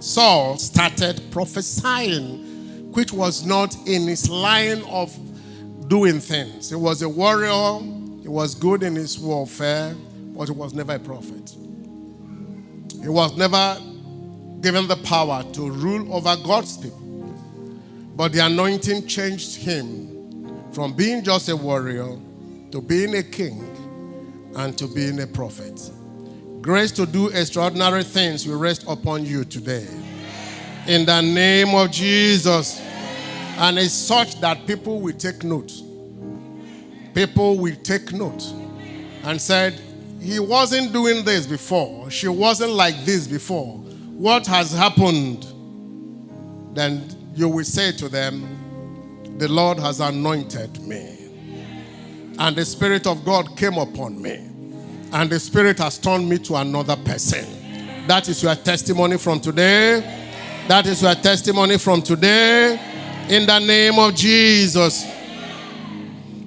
Saul started prophesying, which was not in his line of doing things. He was a warrior. He was good in his warfare, but he was never a prophet. He was never given the power to rule over God's people. But the anointing changed him from being just a warrior to being a king and to being a prophet. Grace to do extraordinary things will rest upon you today. In the name of Jesus. And it's such that people will take note. People will take note and said, he wasn't doing this before. She wasn't like this before. What has happened? Then you will say to them, the Lord has anointed me. And the Spirit of God came upon me. And the Spirit has turned me to another person. That is your testimony from today. That is your testimony from today. In the name of Jesus.